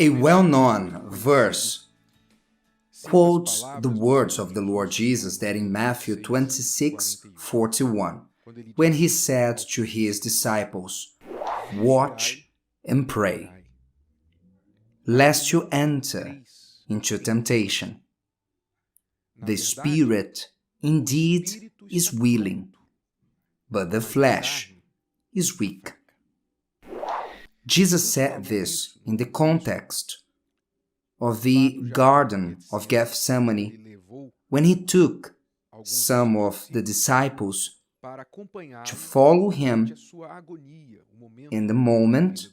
A well-known verse quotes the words of the Lord Jesus that in Matthew 26:41, when he said to his disciples, "Watch and pray, lest you enter into temptation. The spirit indeed is willing, but the flesh is weak." Jesus said this in the context of the Garden of Gethsemane, when he took some of the disciples to follow him in the moment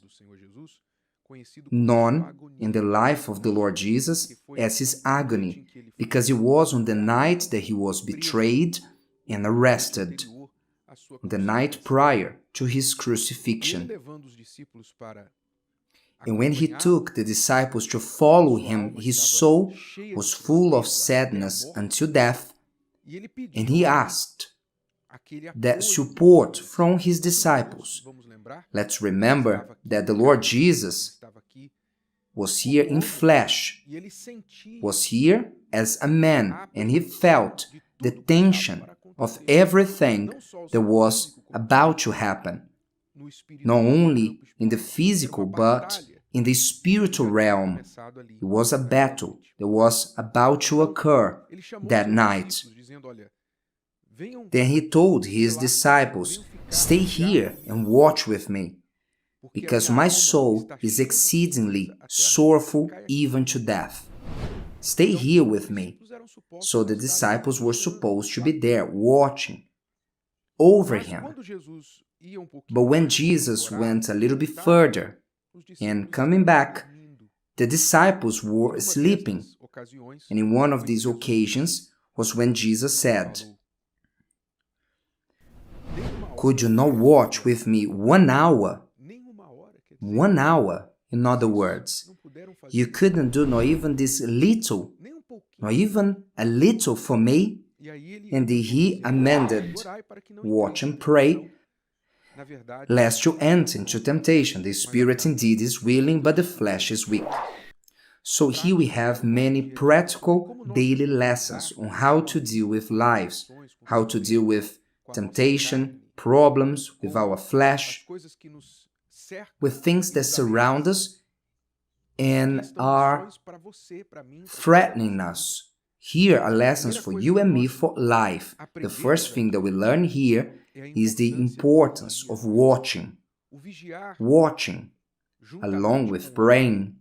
known in the life of the Lord Jesus as his agony, because it was on the night that he was betrayed and arrested, the night prior to his crucifixion. And when he took the disciples to follow him, his soul was full of sadness until death, and he asked that support from his disciples. Let's remember that the Lord Jesus was here in flesh, was here as a man, and he felt the tension of everything that was about to happen, not only in the physical but in the spiritual realm. It was a battle that was about to occur that night. Then he told his disciples, "Stay here and watch with me, because my soul is exceedingly sorrowful even to death. Stay here with me." So the disciples were supposed to be there watching over him. But when Jesus went a little bit further and coming back, the disciples were sleeping. And in one of these occasions was when Jesus said, "Could you not watch with me 1 hour? 1 hour, in other words. You couldn't do not even this little, not even a little for me?" And he amended, "Watch and pray, lest you enter into temptation. The spirit indeed is willing, but the flesh is weak." So here we have many practical daily lessons on how to deal with lives, how to deal with temptation, problems, with our flesh, with things that surround us and are threatening us. Here are lessons for you and me for life. The first thing that we learn here is the importance of watching. Watching, along with praying,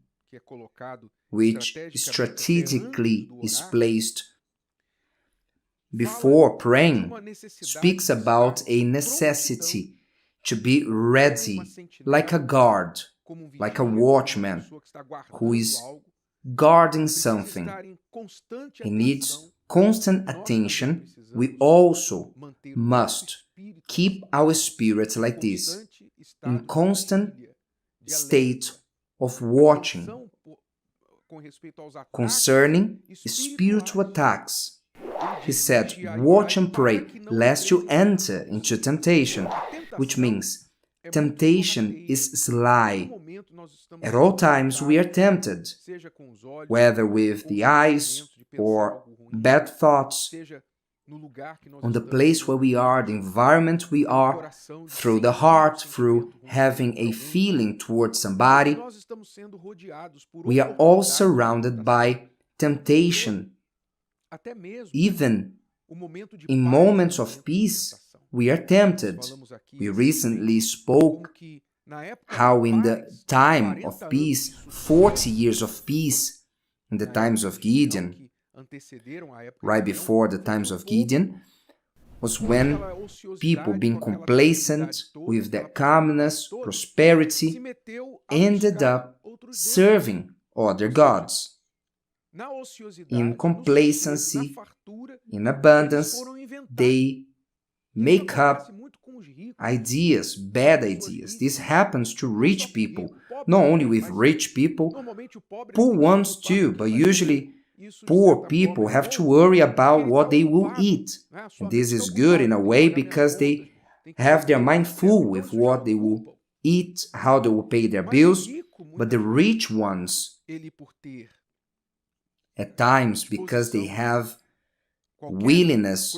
which strategically is placed before praying, speaks about a necessity to be ready, like a guard, like a watchman who is guarding something. He needs constant attention. We also must keep our spirits like this, in constant state of watching concerning spiritual attacks. He said, "Watch and pray, lest you enter into temptation," which means temptation is sly. At all times we are tempted, whether with the eyes or bad thoughts, on the place where we are, the environment we are, through the heart, through having a feeling towards somebody. We are all surrounded by temptation. Even in moments of peace, we are tempted. We recently spoke how in the time of peace, 40 years of peace, in the times of Gideon, right before the times of Gideon, was when people being complacent with their calmness, prosperity, ended up serving other gods. In complacency, in abundance, they make up ideas, bad ideas. This happens to rich people, not only with rich people, poor ones too, but usually poor people have to worry about what they will eat. And this is good in a way because they have their mind full with what they will eat, how they will pay their bills. But the rich ones, at times, because they have willingness,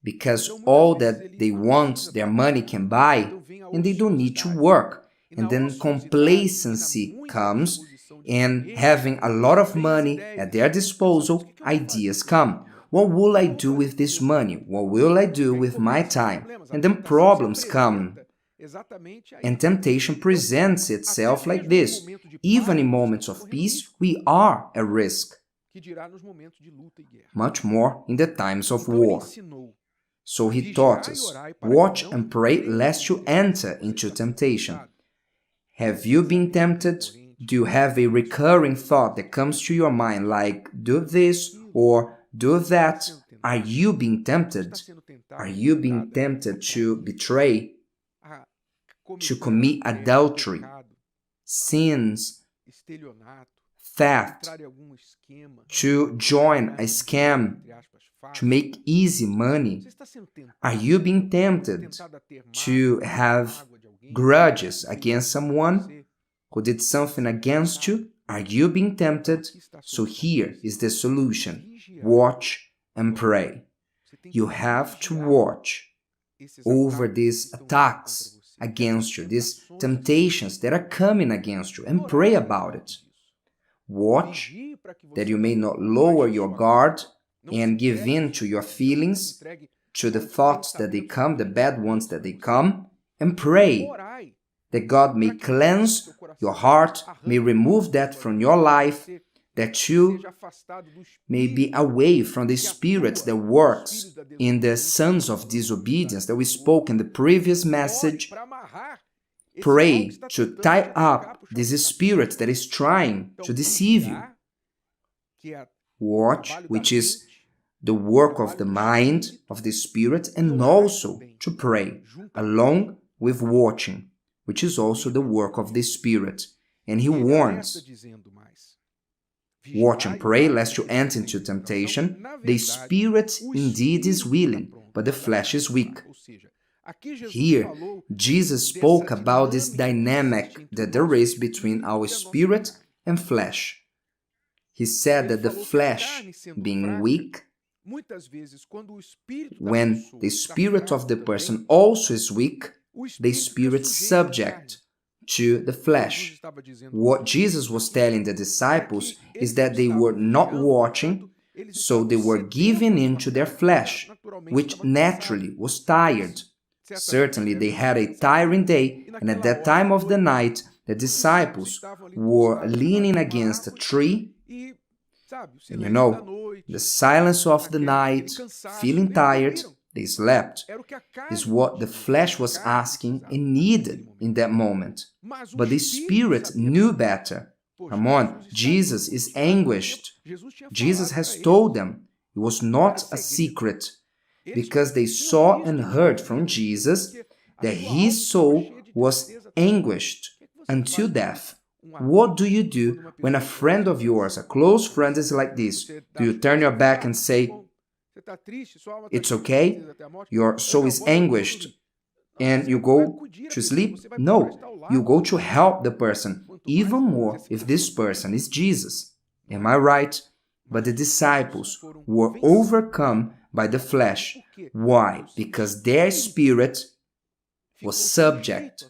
because all that they want their money can buy, and they don't need to work. And then complacency comes, and having a lot of money at their disposal, ideas come. What will I do with this money? What will I do with my time? And then problems come. And temptation presents itself like this. Even in moments of peace, we are at risk. Much more in the times of war. So he taught us, watch and pray lest you enter into temptation. Have you been tempted? Do you have a recurring thought that comes to your mind like, do this or do that? Are you being tempted? Are you being tempted to betray, to commit adultery, sins, theft, to join a scam, to make easy money? Are you being tempted to have grudges against someone who did something against you? Are you being tempted? So here is the solution. Watch and pray. You have to watch over these attacks against you, these temptations that are coming against you, and pray about it. Watch that you may not lower your guard and give in to your feelings, to the thoughts that they come, the bad ones that they come, and pray that God may cleanse your heart, may remove that from your life, that you may be away from the spirit that works in the sons of disobedience that we spoke in the previous message. Pray to tie up this spirit that is trying to deceive you. Watch, which is the work of the mind, of the spirit, and also to pray along with watching, which is also the work of the Spirit. And he warns, watch and pray lest you enter into temptation. The spirit indeed is willing, but the flesh is weak. Here, Jesus spoke about this dynamic that there is between our spirit and flesh. He said that the flesh, being weak, when the spirit of the person also is weak, the spirit subject to the flesh. What Jesus was telling the disciples is that they were not watching, so they were giving in to their flesh, which naturally was tired. Certainly they had a tiring day, and at that time of the night, the disciples were leaning against a tree, and you know, the silence of the night, feeling tired, they slept, is what the flesh was asking and needed in that moment. But the spirit knew better. Come on, Jesus is anguished. Jesus has told them. It was not a secret, because they saw and heard from Jesus that his soul was anguished until death. What do you do when a friend of yours, a close friend, is like this? Do you turn your back and say, it's okay, your soul is anguished, and you go to sleep? No, you go to help the person, even more if this person is Jesus. Am I right? But the disciples were overcome by the flesh. Why? Because their spirit was subject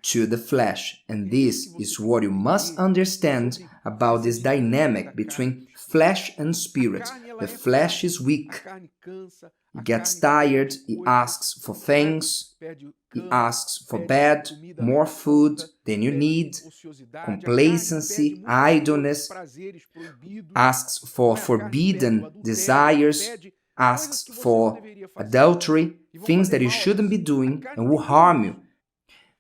to the flesh. And this is what you must understand about this dynamic between flesh and spirit. The flesh is weak. It gets tired. It asks for things. It asks for bed, more food than you need. Complacency, idleness. Asks for forbidden desires. Asks for adultery, things that you shouldn't be doing and will harm you.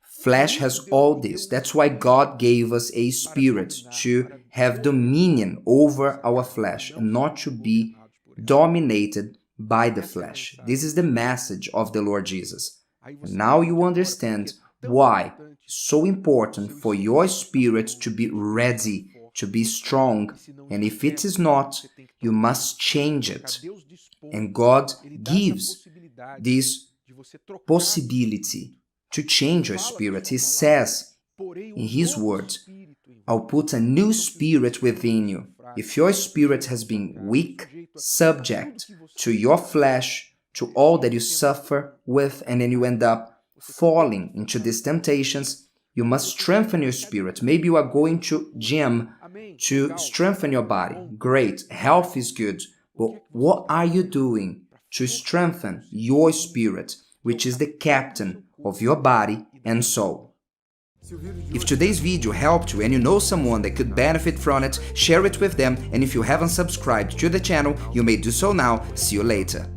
Flesh has all this. That's why God gave us a spirit to have dominion over our flesh and not to be dominated by the flesh. This is the message of the Lord Jesus. And now you understand why it's so important for your spirit to be ready, to be strong. And if it is not, you must change it. And God gives this possibility to change your spirit. He says In his words, I'll put a new spirit within you. If your spirit has been weak, subject to your flesh, to all that you suffer with, and then you end up falling into these temptations, you must strengthen your spirit. Maybe you are going to gym to strengthen your body. Great, health is good. But what are you doing to strengthen your spirit, which is the captain of your body and soul? If today's video helped you and you know someone that could benefit from it, share it with them, and if you haven't subscribed to the channel, you may do so now. See you later.